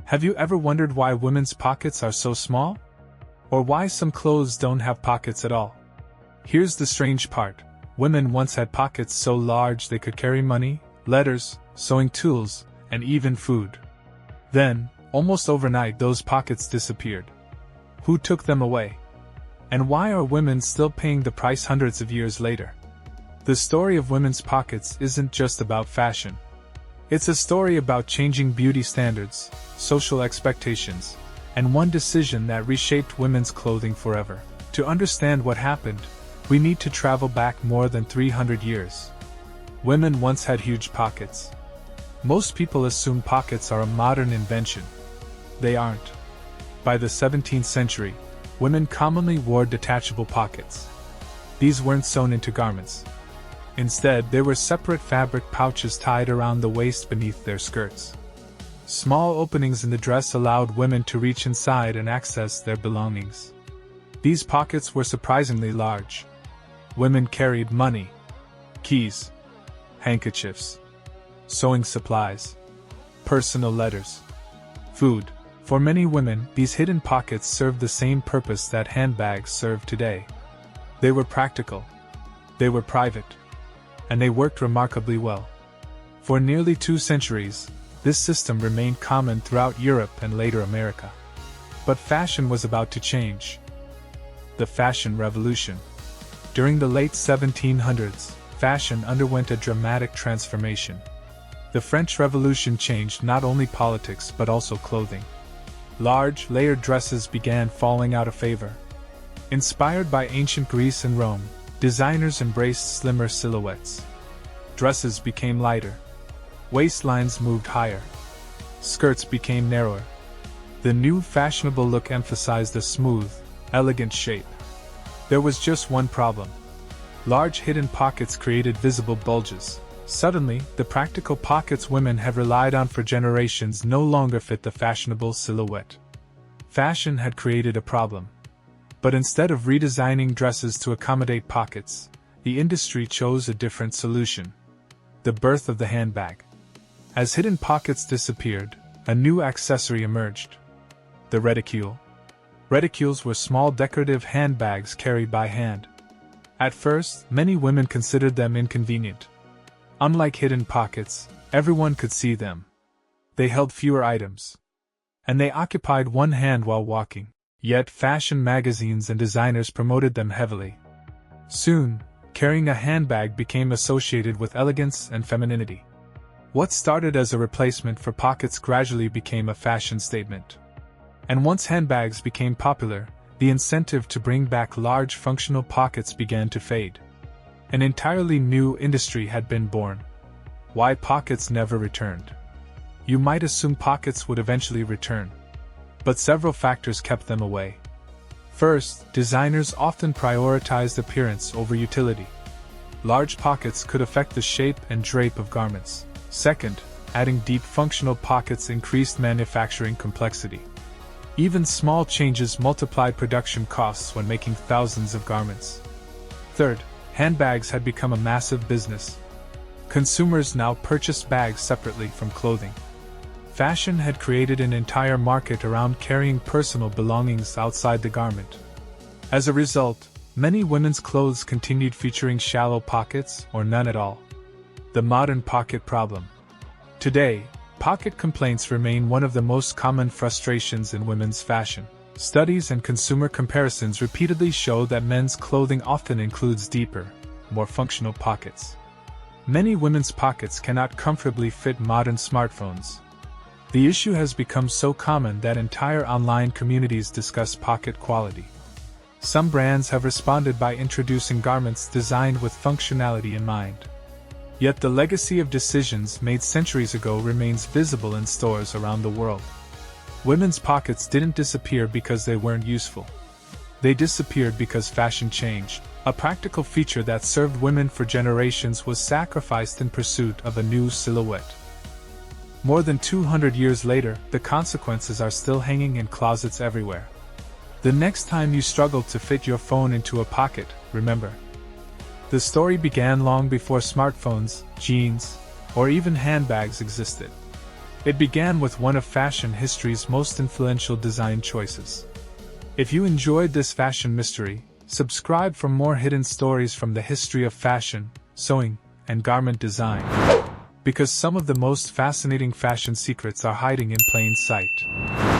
Have you ever wondered why women's pockets are so small? Or why some clothes don't have pockets at all? Here's the strange part. Women once had pockets so large they could carry money, letters, sewing tools, and even food. Then, almost overnight, those pockets disappeared. Who took them away? And why are women still paying the price hundreds of years later? The story of women's pockets isn't just about fashion. It's a story about changing beauty standards, social expectations, and one decision that reshaped women's clothing forever. To understand what happened, we need to travel back more than 300 years. Women once had huge pockets. Most people assume pockets are a modern invention. They aren't. By the 17th century, women commonly wore detachable pockets. These weren't sewn into garments. Instead, they were separate fabric pouches tied around the waist beneath their skirts. Small openings in the dress allowed women to reach inside and access their belongings. These pockets were surprisingly large. Women carried money, keys, handkerchiefs, sewing supplies, personal letters, food. For many women, these hidden pockets served the same purpose that handbags serve today. They were practical. They were private. And they worked remarkably well. For nearly 2 centuries, this system remained common throughout Europe and later America. But fashion was about to change. The Fashion Revolution. During the late 1700s, fashion underwent a dramatic transformation. The French Revolution changed not only politics but also clothing. Large, layered dresses began falling out of favor. Inspired by ancient Greece and Rome, designers embraced slimmer silhouettes. Dresses became lighter. Waistlines moved higher. Skirts became narrower. The new fashionable look emphasized a smooth, elegant shape. There was just one problem. Large hidden pockets created visible bulges. Suddenly, the practical pockets women have relied on for generations no longer fit the fashionable silhouette. Fashion had created a problem. But instead of redesigning dresses to accommodate pockets, the industry chose a different solution. The birth of the handbag. As hidden pockets disappeared, a new accessory emerged. The reticule. Reticules were small decorative handbags carried by hand. At first, many women considered them inconvenient. Unlike hidden pockets, everyone could see them. They held fewer items. And they occupied one hand while walking. Yet fashion magazines and designers promoted them heavily. Soon, carrying a handbag became associated with elegance and femininity. What started as a replacement for pockets gradually became a fashion statement. And once handbags became popular, the incentive to bring back large functional pockets began to fade. An entirely new industry had been born. Why pockets never returned? You might assume pockets would eventually return. But several factors kept them away. First, designers often prioritized appearance over utility. Large pockets could affect the shape and drape of garments. Second, adding deep functional pockets increased manufacturing complexity. Even small changes multiplied production costs when making thousands of garments. Third, handbags had become a massive business. Consumers now purchased bags separately from clothing. Fashion had created an entire market around carrying personal belongings outside the garment. As a result, many women's clothes continued featuring shallow pockets or none at all. The modern pocket problem. Today, pocket complaints remain one of the most common frustrations in women's fashion. Studies and consumer comparisons repeatedly show that men's clothing often includes deeper, more functional pockets. Many women's pockets cannot comfortably fit modern smartphones. The issue has become so common that entire online communities discuss pocket quality. Some brands have responded by introducing garments designed with functionality in mind. Yet the legacy of decisions made centuries ago remains visible in stores around the world. Women's pockets didn't disappear because they weren't useful. They disappeared because fashion changed. A practical feature that served women for generations was sacrificed in pursuit of a new silhouette. More than 200 years later, the consequences are still hanging in closets everywhere. The next time you struggle to fit your phone into a pocket, remember. The story began long before smartphones, jeans, or even handbags existed. It began with one of fashion history's most influential design choices. If you enjoyed this fashion mystery, subscribe for more hidden stories from the history of fashion, sewing, and garment design. Because some of the most fascinating fashion secrets are hiding in plain sight.